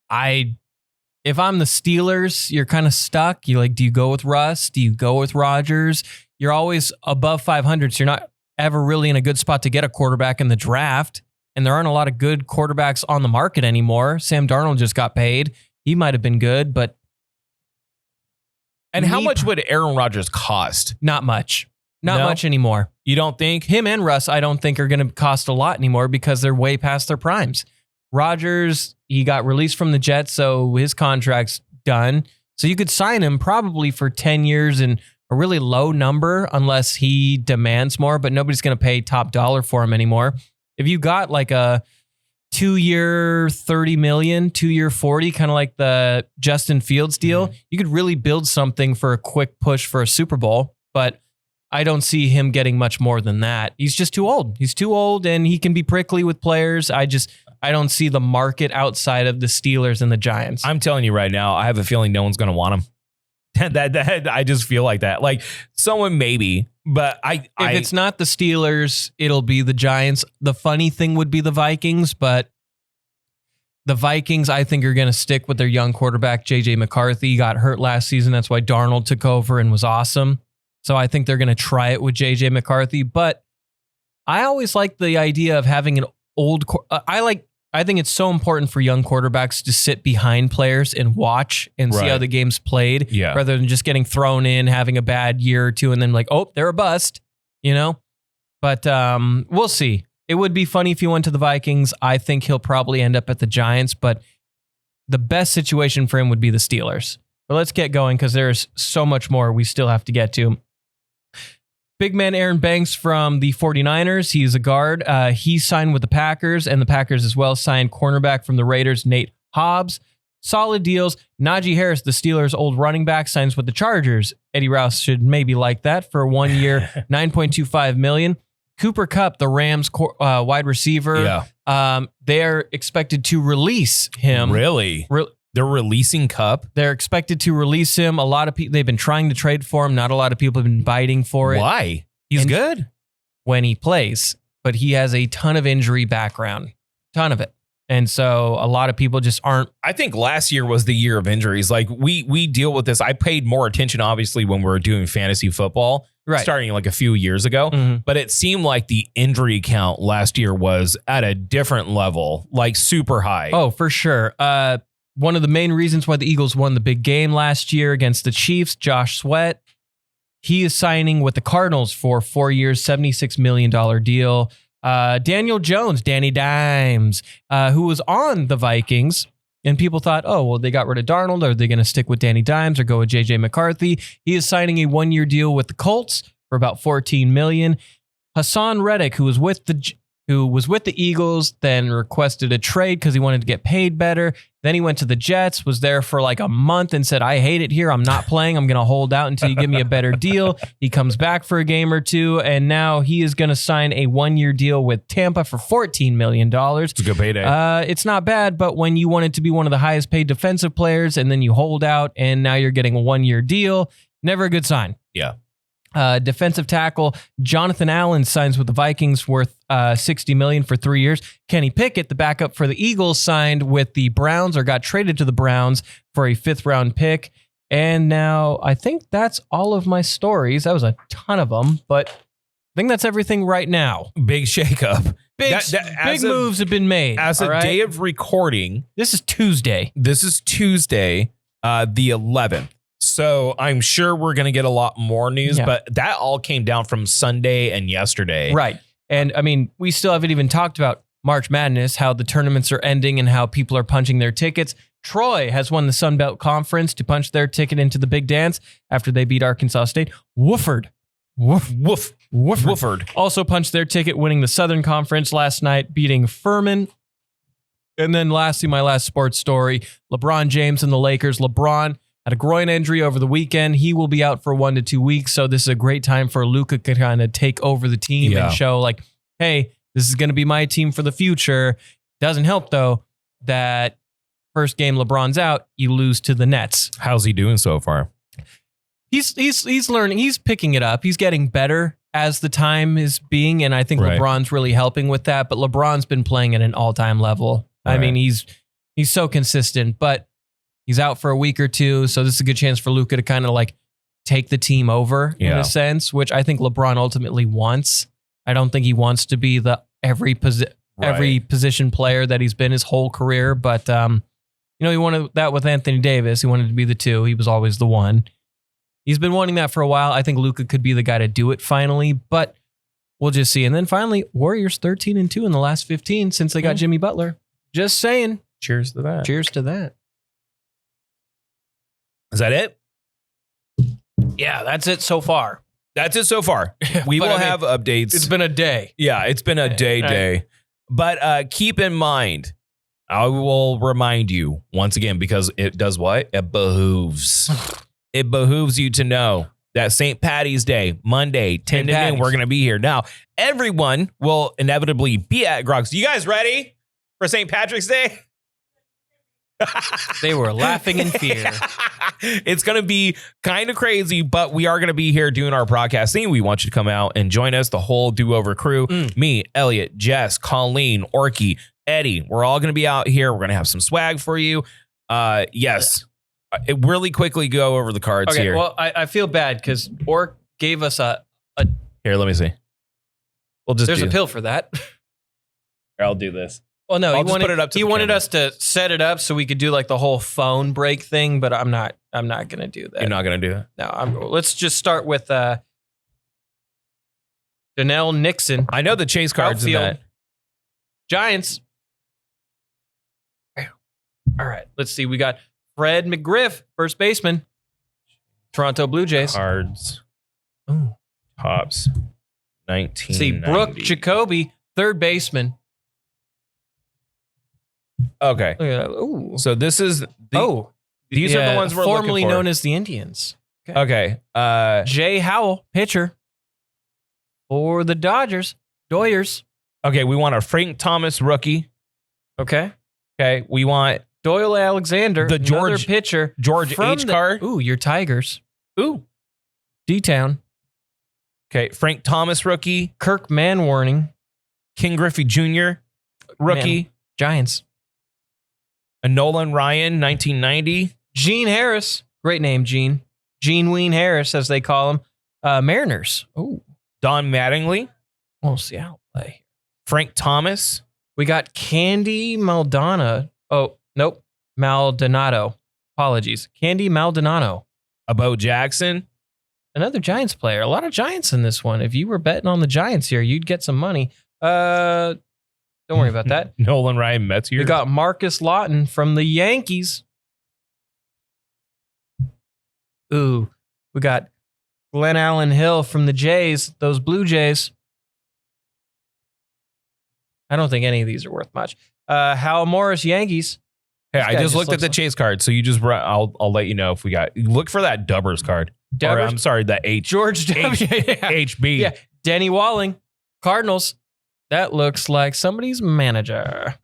if I'm the Steelers, you're kind of stuck. You like, do you go with Russ? Do you go with Rodgers? You're always above 500, so you're not ever really in a good spot to get a quarterback in the draft. And there aren't a lot of good quarterbacks on the market anymore. Sam Darnold just got paid. He might have been good, but... And how much would Aaron Rodgers cost? Not much. Not much anymore. You don't think? Him and Russ, I don't think are going to cost a lot anymore because they're way past their primes. Rodgers, he got released from the Jets, so his contract's done. So you could sign him probably for 10 years and a really low number unless he demands more, but nobody's going to pay top dollar for him anymore. If you got like a 2-year $30 million, 2-year $40, kind of like the Justin Fields deal, you could really build something for a quick push for a Super Bowl. But I don't see him getting much more than that. He's just too old. He's too old, and he can be prickly with players. I don't see the market outside of the Steelers and the Giants. I'm telling you right now, I have a feeling no one's going to want him. I just feel like that. Like someone maybe, but if it's not the Steelers, it'll be the Giants. The funny thing would be the Vikings, but the Vikings, I think, are going to stick with their young quarterback, JJ McCarthy. He got hurt last season. That's why Darnold took over and was awesome. So I think they're going to try it with JJ McCarthy. But I always like the idea of having an old. I think it's so important for young quarterbacks to sit behind players and watch and see how the game's played, rather than just getting thrown in, having a bad year or two, and then like, oh, they're a bust, you know? But we'll see. It would be funny if he went to the Vikings. I think he'll probably end up at the Giants, but the best situation for him would be the Steelers. But let's get going because there's so much more we still have to get to. Big man Aaron Banks from the 49ers. He's a guard. He signed with the Packers, and the Packers as well signed cornerback from the Raiders, Nate Hobbs. Solid deals. Najee Harris, the Steelers' old running back, signs with the Chargers. Eddie Rouse should maybe like that for 1 year, $9.25 million. Cooper Kupp, the Rams wide receiver. They're expected to release him. Really? They're releasing Kupp? They're expected to release him. A lot of people, they've been trying to trade for him. Not a lot of people have been biting for it. Why? He's good when he plays, but he has a ton of injury background. Ton of it. And so a lot of people just aren't. I think last year was the year of injuries. Like we deal with this. I paid more attention, obviously, when we were doing fantasy football, starting like a few years ago. But it seemed like the injury count last year was at a different level, like super high. Oh, for sure. One of the main reasons why the Eagles won the big game last year against the Chiefs, Josh Sweat, he is signing with the Cardinals for 4 years, $76 million deal. Daniel Jones, Danny Dimes, who was on the Vikings, and people thought, oh, well, they got rid of Darnold. Are they going to stick with Danny Dimes or go with JJ McCarthy? He is signing a 1-year deal with the Colts for about $14 million. Hassan Reddick, who was with the Eagles, then requested a trade because he wanted to get paid better. Then he went to the Jets, was there for like a month and said, I hate it here. I'm not playing. I'm going to hold out until you give me a better deal. He comes back for a game or two, and now he is going to sign a 1-year deal with Tampa for $14 million. It's a good payday. It's not bad, but when you wanted to be one of the highest paid defensive players and then you hold out and now you're getting a 1-year deal, never a good sign. Yeah. Defensive tackle Jonathan Allen signs with the Vikings worth $60 million for 3 years. Kenny Pickett, the backup for the Eagles, signed with the Browns or got traded to the Browns for a 5th-round pick. And now I think that's all of my stories. That was a ton of them, but I think that's everything right now. Big shakeup. Big moves have been made. As a day of recording. This is Tuesday. The 11th. So I'm sure we're going to get a lot more news, but that all came down from Sunday and yesterday. Right. And I mean, we still haven't even talked about March Madness, how the tournaments are ending and how people are punching their tickets. Troy has won the Sun Belt Conference to punch their ticket into the big dance after they beat Arkansas State. Wofford also punched their ticket, winning the Southern Conference last night, beating Furman. And then lastly, my last sports story, LeBron James and the Lakers. LeBron had a groin injury over the weekend. He will be out for 1 to 2 weeks. So this is a great time for Luka to kind of take over the team and show like, hey, this is going to be my team for the future. Doesn't help, though, that first game LeBron's out, you lose to the Nets. How's he doing so far? He's learning. He's picking it up. He's getting better as the time is being, and I think LeBron's really helping with that. But LeBron's been playing at an all-time level. I mean, he's so consistent, but he's out for a week or two, so this is a good chance for Luka to kind of like take the team over in a sense, which I think LeBron ultimately wants. I don't think he wants to be the every position player that he's been his whole career, but he wanted that with Anthony Davis. He wanted to be the 2. He was always the 1. He's been wanting that for a while. I think Luka could be the guy to do it finally, but we'll just see. And then finally, Warriors 13-2 in the last 15 since they got Jimmy Butler. Just saying. Cheers to that. Cheers to that. Is that it? Yeah, that's it so far. That's it so far. We will have updates. It's been a day. Yeah, it's been a day. But keep in mind, I will remind you once again, because it does what? It behooves. It behooves you to know that St. Patty's Day, Monday, 10 to noon, we're going to be here. Now, everyone will inevitably be at Grog's. You guys ready for St. Patrick's Day? They were laughing in fear. It's going to be kind of crazy, but we are going to be here doing our broadcasting. We want you to come out and join us, the whole Do-Over crew. Me, Elliot, Jess, Colleen, Orky, Eddie. We're all going to be out here. We're going to have some swag for you. Yes. It really quickly go over the cards here. Well, I feel bad because Ork gave us a... Here, let me see. There's a pill for that. Here, I'll do this. Well, no, he wanted us to set it up so we could do like the whole phone break thing, but I'm not going to do that. You're not going to do that? No, let's just start with Janelle Nixon. I know the chase cards in that. Giants. All right, let's see. We got Fred McGriff, first baseman. Toronto Blue Jays. Cards. Tops. 1990. See, Brooke Jacoby, third baseman. Okay. Ooh. So this is these are the ones we're formerly looking for. known as the Indians. Okay. Jay Howell, pitcher for the Dodgers. Doyers. Okay, we want a Frank Thomas rookie. Okay. We want Doyle Alexander, the George pitcher. George H. card. Ooh, your Tigers. Ooh. D-Town. Okay, Frank Thomas rookie. Kirk Manwarning. King Griffey Jr. rookie. Giants. A Nolan Ryan, 1990. Gene Harris. Great name, Gene. Gene Ween Harris, as they call him. Mariners. Ooh. Don Mattingly. We'll see how to play. Frank Thomas. We got Candy Maldonado. Oh, nope. Maldonado. Apologies. Candy Maldonado. Bo Jackson. Another Giants player. A lot of Giants in this one. If you were betting on the Giants here, you'd get some money. Don't worry about that. Nolan Ryan Mets here. We got Marcus Lawton from the Yankees. Ooh, we got Glenn Allen Hill from the Jays, those Blue Jays. I don't think any of these are worth much. Hal Morris, Yankees. Hey, I just looked at the chase card, so you just I'll let you know if we got. Look for that Dubbers card. Or, I'm sorry, the H. George W. HB. Yeah, Denny Walling, Cardinals. That looks like somebody's manager.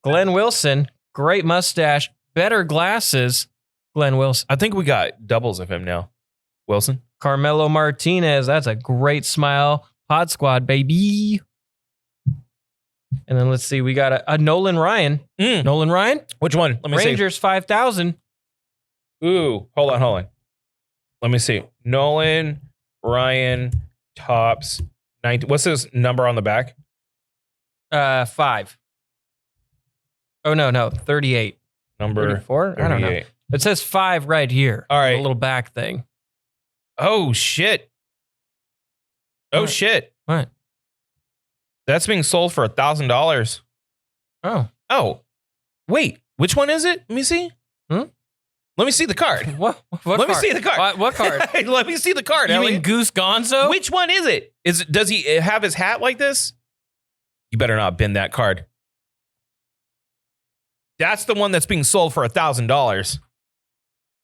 Glenn Wilson, great mustache, better glasses. Glenn Wilson. I think we got doubles of him now. Wilson. Carmelo Martinez, that's a great smile. Pod Squad, baby. And then let's see, we got a Nolan Ryan. Nolan Ryan? Which one? Let me Rangers, 5,000. Ooh, hold on. Let me see. Nolan Ryan tops 90. What's his number on the back? 5. Oh, no, 38. Number 34? 38. I don't know. It says 5 right here. All right. The little back thing. Oh, shit. What? Shit. What? That's being sold for $1,000. Oh, wait. Which one is it? Let me see. Let me see the card. What Let me see the card. What card? Let me see the card. You Elliot. mean Goose Gonzo? Which one is it? Does he have his hat like this? You better not bend that card. That's the one that's being sold for $1,000.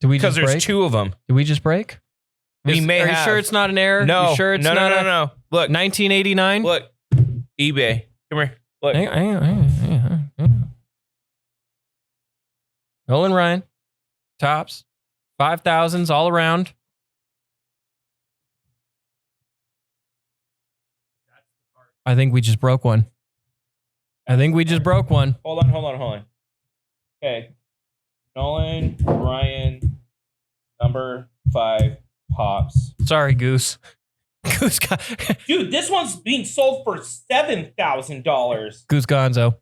Did we because just there's break? two of them. Did we just break? Are you sure it's not an error? No. You sure it's no. not Look, 1989? look. eBay. Come here. Look. Hang on. Nolan Ryan. Tops. 5,000s all around. I think we just broke one. Hold on. Okay. Nolan Ryan, number 5, Pops. Sorry, Goose. Goose Dude, this one's being sold for $7,000. Goose Gonzo.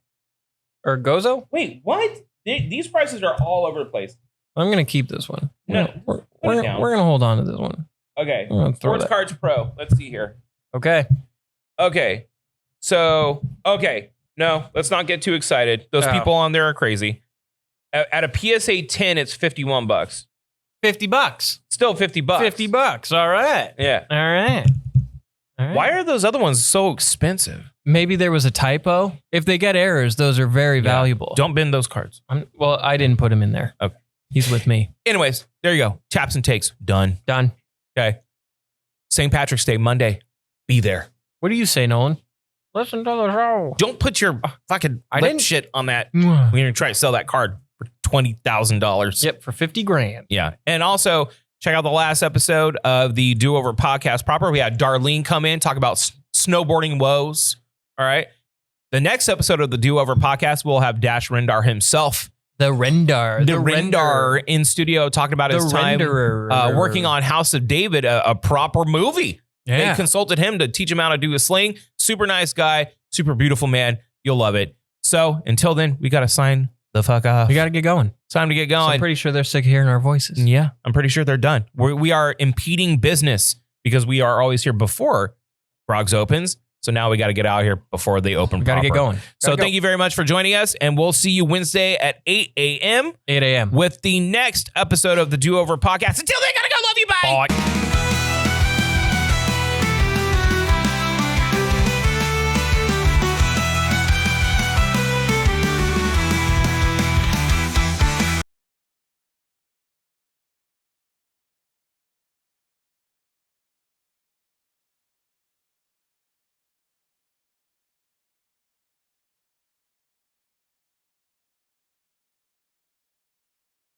Or Gozo? Wait, what? These prices are all over the place. I'm going to keep this one. No, we're going to hold on to this one. Okay. Sports Cards Pro. Let's see here. Okay. So, no, let's not get too excited. Those people on there are crazy. At a PSA 10, it's $51. $50. Still $50. $50. All right. Yeah. All right. Why are those other ones so expensive? Maybe there was a typo. If they get errors, those are very valuable. Don't bend those cards. Well, I didn't put him in there. Okay. He's with me. Anyways, there you go. Chaps and takes. Done. Okay. St. Patrick's Day, Monday. Be there. What do you say, Nolan? Listen to the show. Don't put your fucking shit on that. We're We're going to try to sell that card for $20,000. Yep, for $50,000. Yeah. And also, check out the last episode of the Do Over podcast proper. We had Darlene come in, talk about snowboarding woes. All right. The next episode of the Do Over podcast, we'll have Dash Rendar himself. The Rendar in studio talking about his time working on House of David, a proper movie. Yeah. They consulted him to teach him how to do a sling. Super nice guy. Super beautiful man. You'll love it. So until then, we got to sign the fuck off. We got to get going. It's time to get going. So I'm pretty sure they're sick of hearing our voices. Yeah, I'm pretty sure they're done. We are impeding business because we are always here before Frogs opens. So now we got to get out here before they open. We got to get going. So thank you very much for joining us. And we'll see you Wednesday at 8 a.m. 8 a.m. with the next episode of the Do Over podcast. Until then, gotta go. Love you. Bye. Bye.